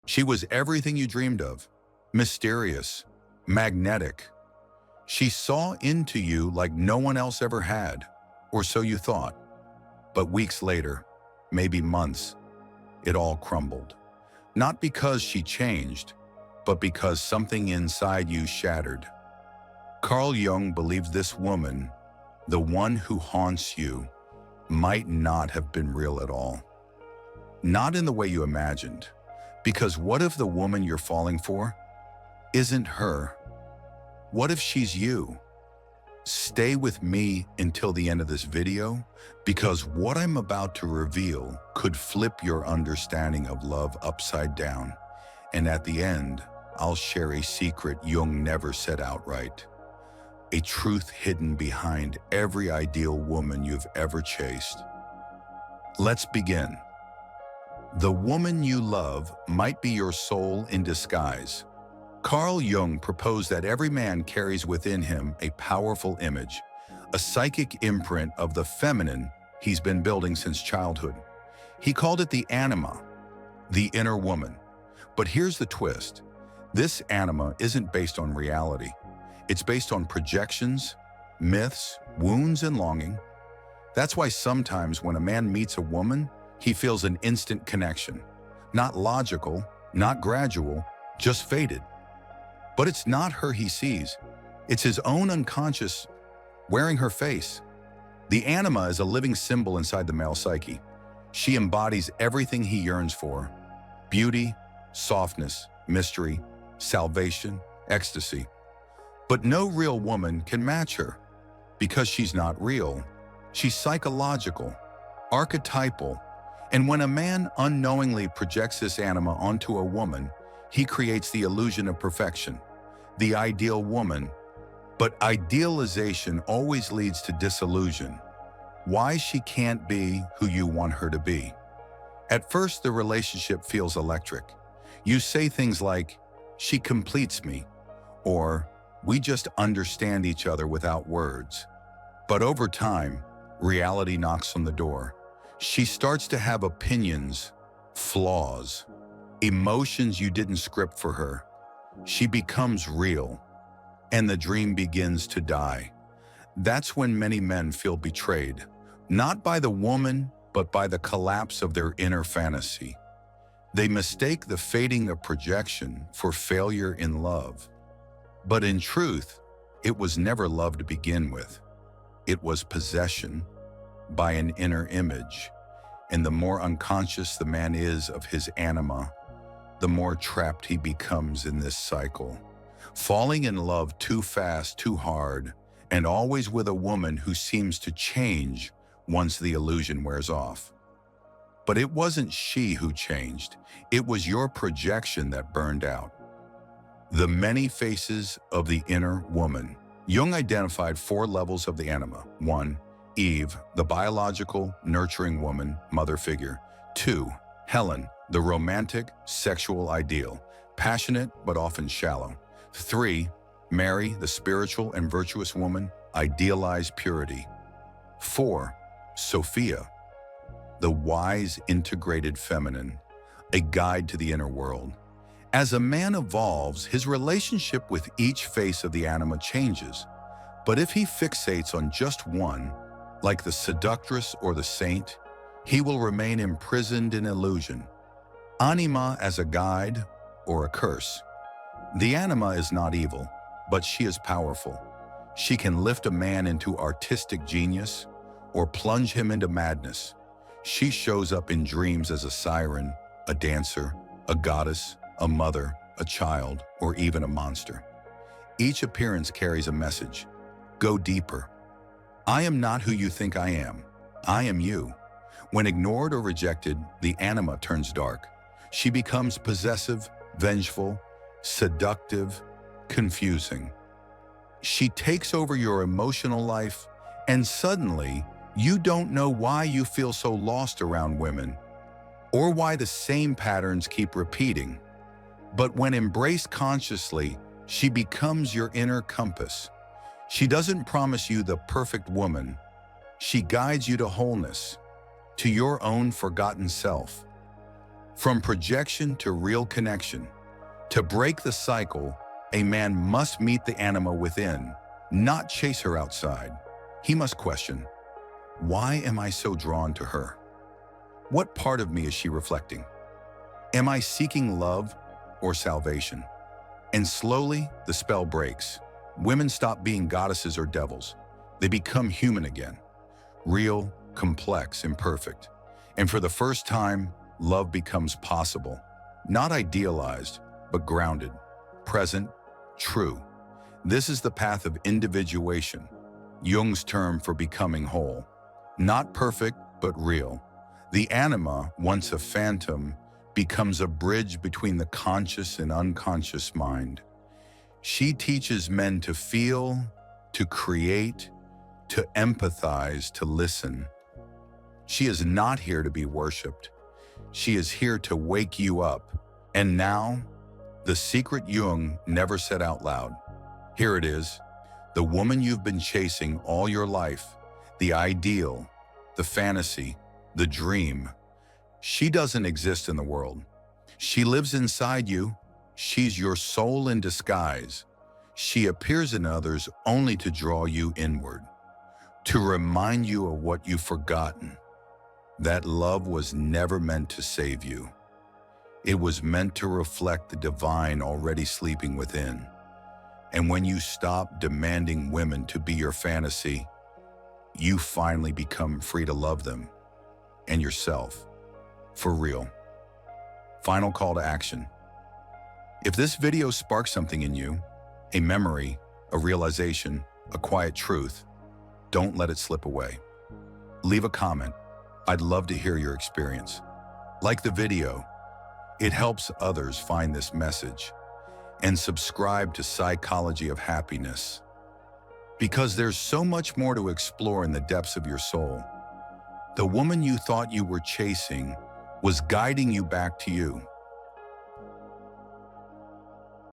She was everything you dreamed of, mysterious, magnetic. She saw into you like no one else ever had, or so you thought. But weeks later, maybe months, it all crumbled. Not because she changed, but because something inside you shattered. Carl Jung believes this woman, the one who haunts you, might not have been real at all. Not in the way you imagined. Because what if the woman you're falling for isn't her? What if she's you? Stay with me until the end of this video, because what I'm about to reveal could flip your understanding of love upside down. And at the end, I'll share a secret Jung never said outright. A truth hidden behind every ideal woman you've ever chased. Let's begin. The woman you love might be your soul in disguise. Carl Jung proposed that every man carries within him a powerful image, a psychic imprint of the feminine he's been building since childhood. He called it the anima, the inner woman. But here's the twist. This anima isn't based on reality. It's based on projections, myths, wounds, and longing. That's why sometimes when a man meets a woman, he feels an instant connection. Not logical, not gradual, just fated. But it's not her he sees. It's his own unconscious wearing her face. The anima is a living symbol inside the male psyche. She embodies everything he yearns for: beauty, softness, mystery, salvation, ecstasy. But no real woman can match her, because she's not real. She's psychological, archetypal, and when a man unknowingly projects this anima onto a woman, he creates the illusion of perfection, the ideal woman. But idealization always leads to disillusion. Why she can't be who you want her to be. At first, the relationship feels electric. You say things like, "She completes me," or "We just understand each other without words." But over time, reality knocks on the door. She starts to have opinions, flaws, emotions you didn't script for her. She becomes real, and the dream begins to die. That's when many men feel betrayed, not by the woman, but by the collapse of their inner fantasy. They mistake the fading of projection for failure in love. But in truth, it was never love to begin with. It was possession by an inner image. And the more unconscious the man is of his anima, the more trapped he becomes in this cycle. Falling in love too fast, too hard, and always with a woman who seems to change once the illusion wears off. But it wasn't she who changed. It was your projection that burned out. The many faces of the inner woman. Jung identified 4 levels of the anima. 1. Eve, the biological, nurturing woman, mother figure. 2. Helen, the romantic, sexual ideal, passionate but often shallow. 3. Mary, the spiritual and virtuous woman, idealized purity. 4. Sophia, the wise, integrated feminine, a guide to the inner world. As a man evolves, his relationship with each face of the anima changes. But if he fixates on just one, like the seductress or the saint, he will remain imprisoned in illusion. Anima as a guide or a curse. The anima is not evil, but she is powerful. She can lift a man into artistic genius or plunge him into madness. She shows up in dreams as a siren, a dancer, a goddess, a mother, a child, or even a monster. Each appearance carries a message. Go deeper. I am not who you think I am. I am you. When ignored or rejected, the anima turns dark. She becomes possessive, vengeful, seductive, confusing. She takes over your emotional life, and suddenly, you don't know why you feel so lost around women, or why the same patterns keep repeating. But when embraced consciously, she becomes your inner compass. She doesn't promise you the perfect woman. She guides you to wholeness, to your own forgotten self. From projection to real connection. To break the cycle, a man must meet the anima within, not chase her outside. He must question, why am I so drawn to her? What part of me is she reflecting? Am I seeking love or salvation? And slowly, the spell breaks. Women stop being goddesses or devils. They become human again. Real, complex, imperfect. And for the first time, love becomes possible. Not idealized, but grounded, present, true. This is the path of individuation, Jung's term for becoming whole. Not perfect, but real. The anima, once a phantom, becomes a bridge between the conscious and unconscious mind. She teaches men to feel, to create, to empathize, to listen. She is not here to be worshipped. She is here to wake you up. And now, the secret Jung never said out loud. Here it is, the woman you've been chasing all your life, the ideal, the fantasy, the dream. She doesn't exist in the world. She lives inside you. She's your soul in disguise. She appears in others only to draw you inward, to remind you of what you've forgotten. That love was never meant to save you. It was meant to reflect the divine already sleeping within. And when you stop demanding women to be your fantasy, you finally become free to love them and yourself, for real. Final call to action. If this video sparks something in you, a memory, a realization, a quiet truth, don't let it slip away. Leave a comment. I'd love to hear your experience. Like the video. It helps others find this message. And subscribe to Psychology of Happiness. Because there's so much more to explore in the depths of your soul. The woman you thought you were chasing was guiding you back to you.